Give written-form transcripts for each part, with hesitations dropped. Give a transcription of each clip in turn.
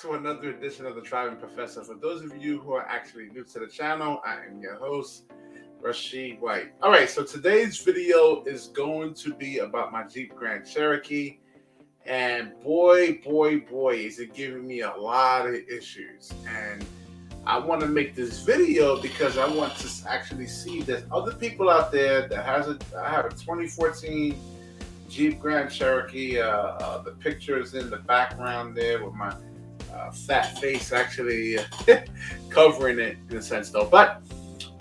to another edition of the Driving Professor. For those of you who are actually new to the channel, I am your host, Rashid White. All right, so today's video is going to be about my Jeep Grand Cherokee. And boy, is it giving me a lot of issues. And I want to make this video because I want to actually see that other people out there that I have a 2014 Jeep Grand Cherokee. The picture is in the background there with my fat face actually covering it in a sense though. But.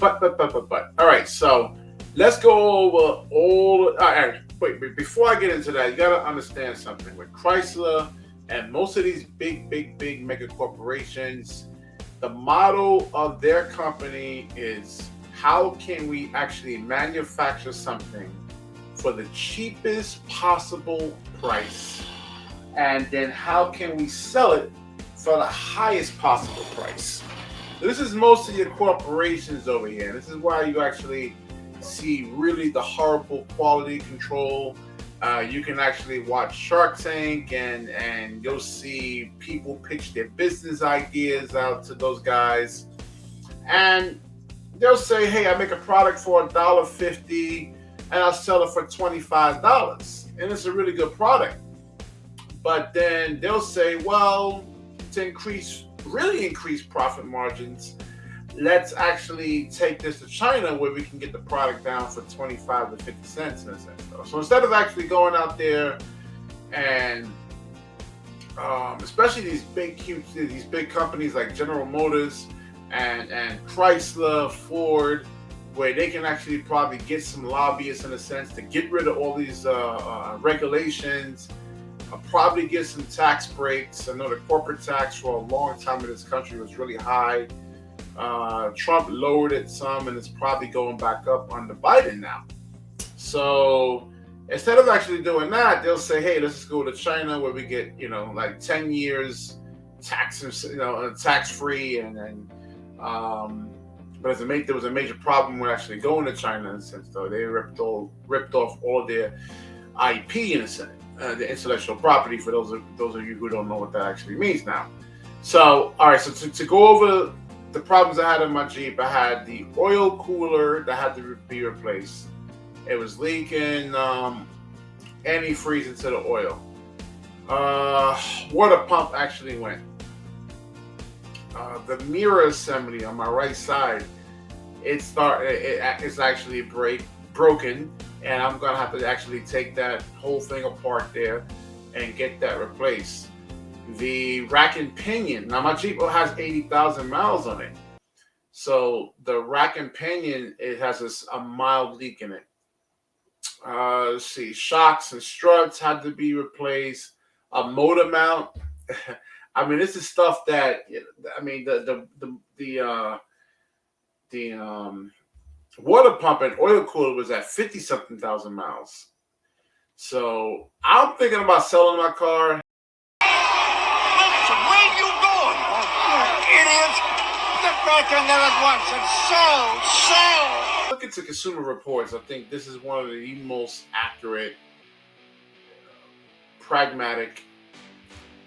All right, so let's go over all right, wait, before I get into that, you got to understand something. With Chrysler and most of these big mega corporations, the model of their company is how can we actually manufacture something for the cheapest possible price, and then how can we sell it for the highest possible price. This is most of your corporations over here. This is why you actually see really the horrible quality control. You can actually watch Shark Tank and you'll see people pitch their business ideas out to those guys. And they'll say, hey, I make a product for $1.50 and I'll sell it for $25. And it's a really good product. But then they'll say, well, to really increase profit margins, let's actually take this to China where we can get the product down for 25 to 50 cents in a sense. So instead of actually going out there and especially these big companies like General Motors and Chrysler, Ford, where they can actually probably get some lobbyists in a sense to get rid of all these regulations. I'll probably get some tax breaks. I know the corporate tax for a long time in this country was really high. Trump lowered it some, and it's probably going back up under Biden now. So instead of actually doing that, they'll say, hey, let's just go to China where we get, like 10 years taxes, tax-free. But there was a major problem with actually going to China in a sense, though. They ripped off all their IP in a sense. The intellectual property, for those of you who don't know what that actually means now. So, all right, so to go over the problems I had in my Jeep, I had the oil cooler that had to be replaced. It was leaking antifreeze into the oil. Water pump actually went. The mirror assembly on my right side, it's actually broken. And I'm gonna have to actually take that whole thing apart there and get that replaced. The rack and pinion. Now my Jeep has 80,000 miles on it, so the rack and pinion, it has a mild leak in it. Let's see, shocks and struts had to be replaced. A motor mount. I mean, this is stuff that the water pump and oil cooler was at 50-something thousand miles. So I'm thinking about selling my car. So where you going? Idiot! Get back in there at once and sell! Look into Consumer Reports. I think this is one of the most accurate, pragmatic,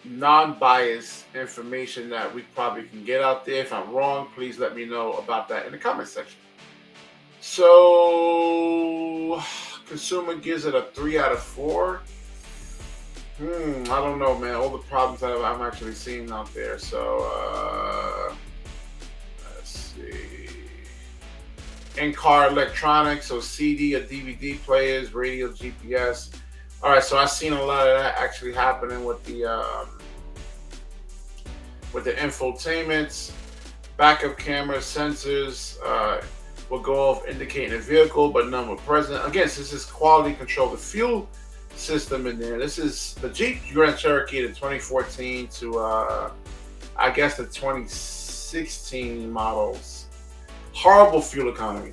non-biased information that we probably can get out there. If I'm wrong, please let me know about that in the comment section. So, Consumer gives it a 3 out of 4. I don't know, man. All the problems that I'm actually seeing out there. So, let's see. In-car electronics, so CD or DVD players, radio, GPS. All right, so I've seen a lot of that actually happening with the infotainments, backup cameras, sensors. Will go off indicating the vehicle, but none were present. Again, this is quality control. The fuel system in there. This is the Jeep Grand Cherokee, the 2014 to I guess the 2016 models. Horrible fuel economy.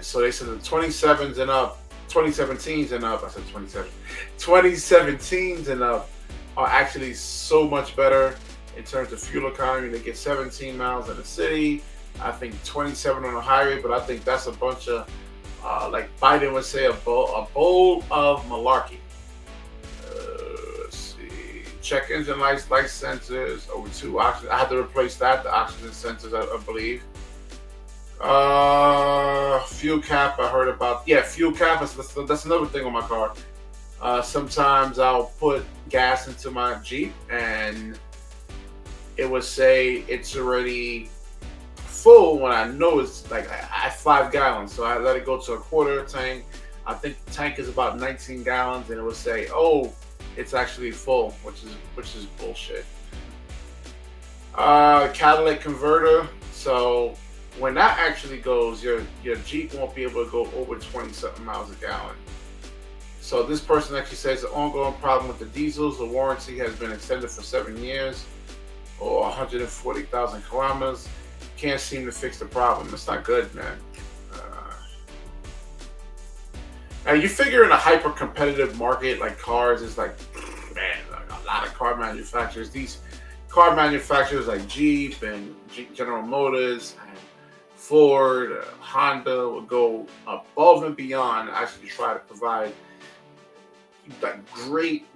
So they said the 27s and up, 2017s and up. I said 27. 2017s and up are actually so much better in terms of fuel economy. They get 17 miles in the city. I think 27 on the highway, but I think that's a bunch of, like Biden would say, a bowl of malarkey. Let's see. check engine light sensors, O2 oxygen. I had to replace that, the oxygen sensors, I believe. Fuel cap, I heard about. Yeah, fuel cap, that's another thing on my car. Sometimes I'll put gas into my Jeep and it would say it's already full when I know it's like I have 5 gallons. So I let it go to a quarter tank. I think the tank is about 19 gallons and it would say, oh, it's actually full, which is bullshit. Catalytic converter. So when that actually goes, your Jeep won't be able to go over 20 something miles a gallon. So this person actually says the ongoing problem with the diesels, the warranty has been extended for 7 years or 140,000 kilometers. Can't seem to fix the problem. It's not good, man. Now you figure in a hyper competitive market like cars is like, man, like a lot of car manufacturers. These car manufacturers like Jeep and General Motors and Ford, Honda will go above and beyond and actually try to provide like great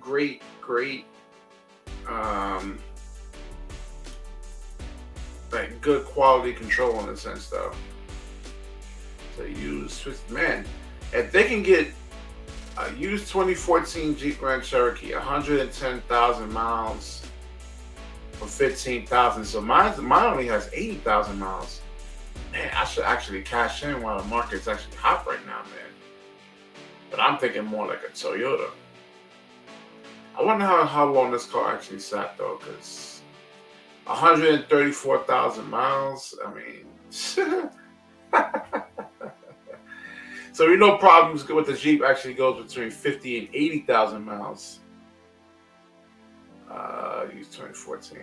like good quality control in a sense though. So use, man, if they can get a used 2014 Jeep Grand Cherokee 110,000 miles for 15,000, so mine only has 80,000 miles. Man, I should actually cash in while the market's actually hot right now, man. But I'm thinking more like a Toyota. I wonder how long this car actually sat though, because 134,000 miles, I mean, so we know problems with the Jeep actually goes between 50 and 80,000 miles. Use 2014,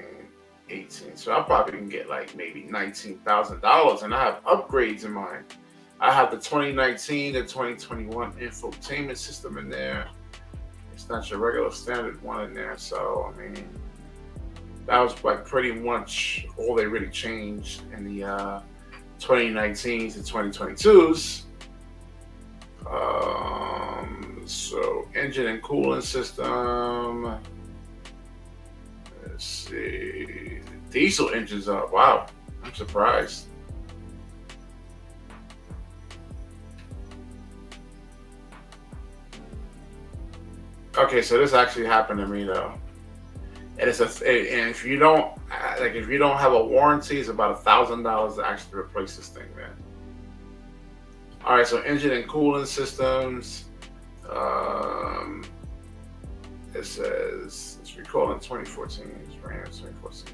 18. So I probably can get like maybe $19,000, and I have upgrades in mind. I have the 2019 and 2021 infotainment system in there. It's not your regular standard one in there. So I mean, that was like pretty much all they really changed in the 2019s and 2022s. So engine and cooling system. Let's see. The diesel engine's up. Wow, I'm surprised. Okay, so this actually happened to me though. And and if you don't have a warranty, it's about $1,000 to actually replace this thing, man. All right, so engine and cooling systems. It says it's recalled in 2014. It's ran in 2014.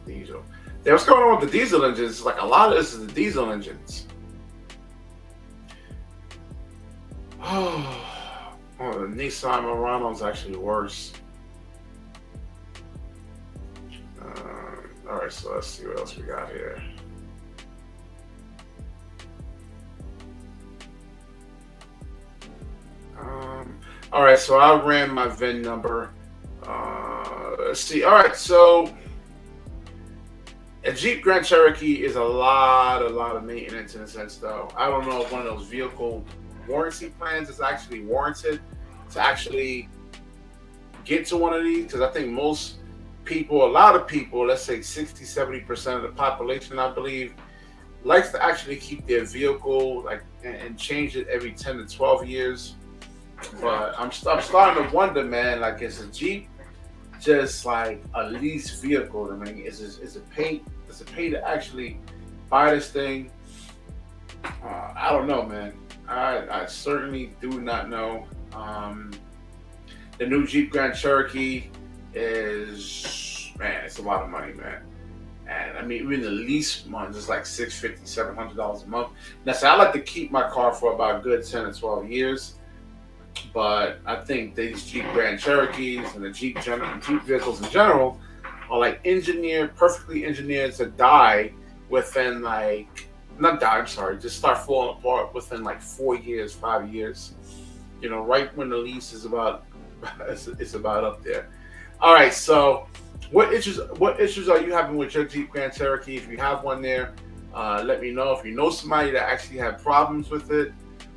Diesel. Yeah, what's going on with the diesel engines? Like a lot of this is the diesel engines. Oh, the Nissan Murano is actually worse. All right, so let's see what else we got here. All right, so I ran my VIN number. Let's see. All right, so a Jeep Grand Cherokee is a lot of maintenance in a sense, though. I don't know if one of those vehicle warranty plans is actually warranted to actually get to one of these, because I think most people, a lot of people, let's say 60-70% of the population, I believe, likes to actually keep their vehicle like and change it every 10 to 12 years. But I'm starting to wonder, man, like, is a Jeep just like a lease vehicle to me? Does it pay to actually buy this thing? I don't know, man. I certainly do not know. The new Jeep Grand Cherokee is, man, it's a lot of money, man. And I mean, even the lease month is like $650, $700 a month. Now, so I like to keep my car for about a good 10 to 12 years. But I think these Jeep Grand Cherokees and the Jeep vehicles in general are like perfectly engineered to die within just start falling apart within like 4 years, 5 years. You know, right when the lease is about, it's about up there. All right, so what issues are you having with your Jeep Grand Cherokee? If you have one there, let me know. If you know somebody that actually had problems with it,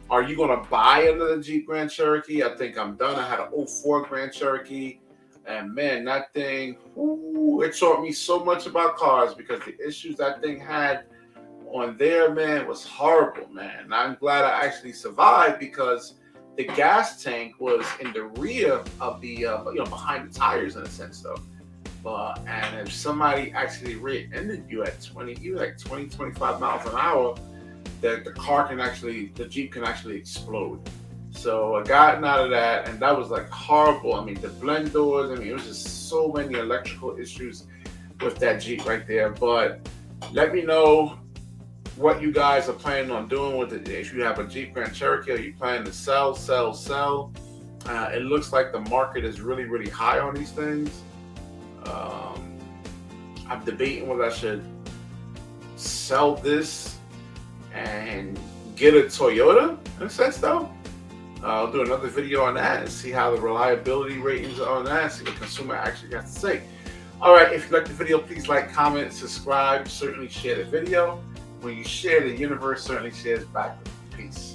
are you going to buy another Jeep Grand Cherokee? I think I'm done. I had an 04 Grand Cherokee. And man, that thing, ooh, it taught me so much about cars because the issues that thing had on there, man, was horrible, man. And I'm glad I actually survived because the gas tank was in the rear of the, behind the tires in a sense, though. And if somebody actually rear-ended you at 25 miles an hour, that the Jeep can actually explode. So I gotten out of that, and that was like horrible. I mean, the blend doors. I mean, it was just so many electrical issues with that Jeep right there. But let me know what you guys are planning on doing with it. If you have a Jeep Grand Cherokee, are you planning to sell? It looks like the market is really, really high on these things. I'm debating whether I should sell this and get a Toyota in a sense, though. I'll do another video on that and see how the reliability ratings are on that, see what consumer actually has to say. All right, if you like the video, please like, comment, subscribe, certainly share the video. When you share, the universe certainly shares back. Peace.